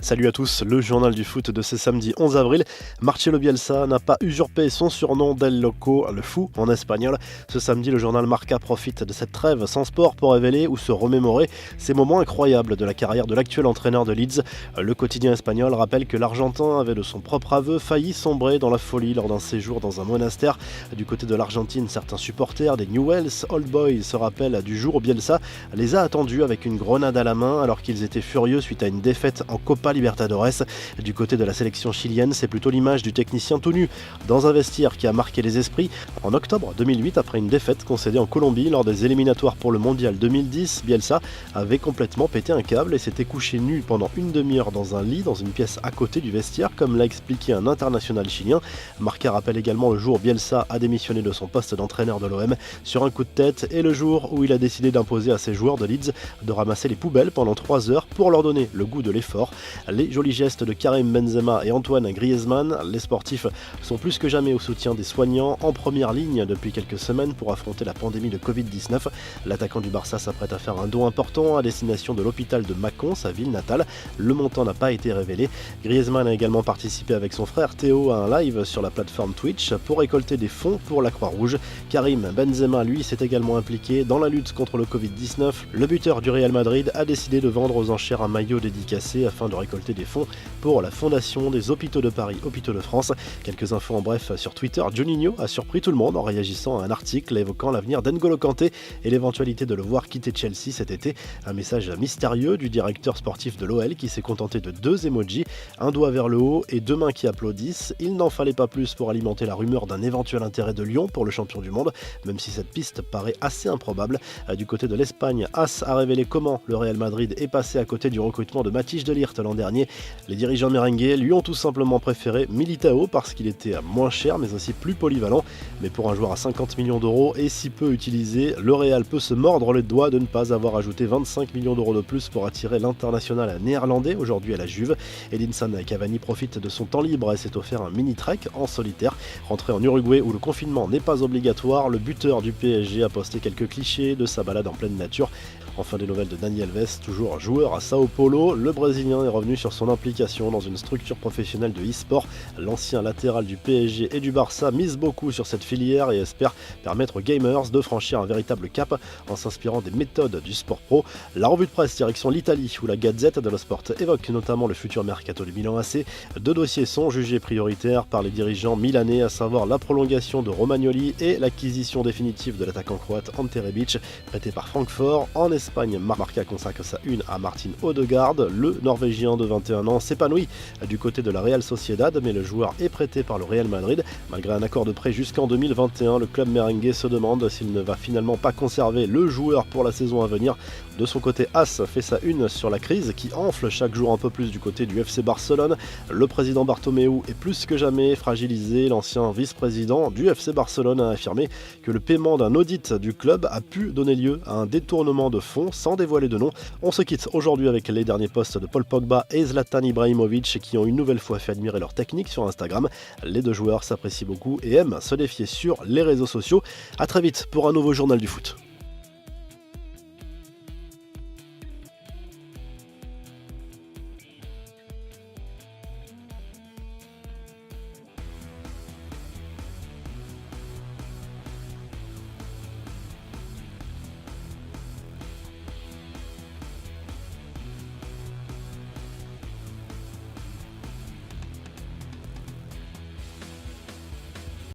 Salut à tous, le journal du foot de ce samedi 11 avril. Marcelo Bielsa n'a pas usurpé son surnom d'El Loco, le fou en espagnol. Ce samedi, le journal Marca profite de cette trêve sans sport pour révéler ou se remémorer ces moments incroyables de la carrière de l'actuel entraîneur de Leeds. Le quotidien espagnol rappelle que l'Argentin avait de son propre aveu failli sombrer dans la folie lors d'un séjour dans un monastère. Du côté de l'Argentine, certains supporters des Newell's Old Boys se rappellent du jour où Bielsa les a attendus avec une grenade à la main alors qu'ils étaient furieux suite à une défaite en Copa Libertadores. Du côté de la sélection chilienne, c'est plutôt l'image du technicien tout nu dans un vestiaire qui a marqué les esprits. En octobre 2008, après une défaite concédée en Colombie lors des éliminatoires pour le Mondial 2010, Bielsa avait complètement pété un câble et s'était couché nu pendant une demi-heure dans un lit dans une pièce à côté du vestiaire, comme l'a expliqué un international chilien. Marca rappelle également le jour où Bielsa a démissionné de son poste d'entraîneur de l'OM sur un coup de tête et le jour où il a décidé d'imposer à ses joueurs de Leeds de ramasser les poubelles pendant 3 heures pour leur donner le goût de l'effort. Les jolis gestes de Karim Benzema et Antoine Griezmann, les sportifs sont plus que jamais au soutien des soignants en première ligne depuis quelques semaines pour affronter la pandémie de Covid-19. L'attaquant du Barça s'apprête à faire un don important à destination de l'hôpital de Mâcon, sa ville natale. Le montant n'a pas été révélé. Griezmann a également participé avec son frère Théo à un live sur la plateforme Twitch pour récolter des fonds pour la Croix-Rouge. Karim Benzema, lui, s'est également impliqué dans la lutte contre le Covid-19. Le buteur du Real Madrid a décidé de vendre aux enchères un maillot dédicacé afin de récolter des fonds pour la fondation des Hôpitaux de Paris, Hôpitaux de France. Quelques infos en bref sur Twitter. Juninho a surpris tout le monde en réagissant à un article évoquant l'avenir d'N'Golo Kanté et l'éventualité de le voir quitter Chelsea cet été. Un message mystérieux du directeur sportif de l'OL qui s'est contenté de 2 emojis, un doigt vers le haut et 2 mains qui applaudissent. Il n'en fallait pas plus pour alimenter la rumeur d'un éventuel intérêt de Lyon pour le champion du monde, même si cette piste paraît assez improbable. Du côté de l'Espagne, AS a révélé comment le Real Madrid est passé à côté du recrutement de Matthijs de Ligt l'an dernier. Les dirigeants merengues lui ont tout simplement préféré Militao parce qu'il était moins cher mais aussi plus polyvalent. Mais pour un joueur à 50 millions d'euros et si peu utilisé, le Real peut se mordre les doigts de ne pas avoir ajouté 25 millions d'euros de plus pour attirer l'international néerlandais aujourd'hui à la Juve. Edinson Cavani profite de son temps libre et s'est offert un mini-trek en solitaire. Rentré en Uruguay où le confinement n'est pas obligatoire, le buteur du PSG a posté quelques clichés de sa balade en pleine nature. Enfin, des nouvelles de Dani Alves, toujours joueur à Sao Paulo. Le Brésilien est revenu sur son implication dans une structure professionnelle de e-sport. L'ancien latéral du PSG et du Barça mise beaucoup sur cette filière et espère permettre aux gamers de franchir un véritable cap en s'inspirant des méthodes du sport pro. La revue de presse direction l'Italie où la Gazette dello Sport évoque notamment le futur mercato du Milan AC. 2 dossiers sont jugés prioritaires par les dirigeants milanais, à savoir la prolongation de Romagnoli et l'acquisition définitive de l'attaquant croate Ante Rebic, prêté par Francfort. En Espagne, Marca consacre sa une à Martin Odegaard. Le Norvégien de 21 ans s'épanouit du côté de la Real Sociedad, mais le joueur est prêté par le Real Madrid. Malgré un accord de prêt jusqu'en 2021, le club merengue se demande s'il ne va finalement pas conserver le joueur pour la saison à venir. De son côté, AS fait sa une sur la crise qui enfle chaque jour un peu plus du côté du FC Barcelone. Le président Bartomeu est plus que jamais fragilisé. L'ancien vice-président du FC Barcelone a affirmé que le paiement d'un audit du club a pu donner lieu à un détournement de fonds sans dévoiler de nom. On se quitte aujourd'hui avec les derniers posts de Paul Pogba et Zlatan Ibrahimovic qui ont une nouvelle fois fait admirer leur technique sur Instagram. Les 2 joueurs s'apprécient beaucoup et aiment se défier sur les réseaux sociaux. A très vite pour un nouveau journal du foot.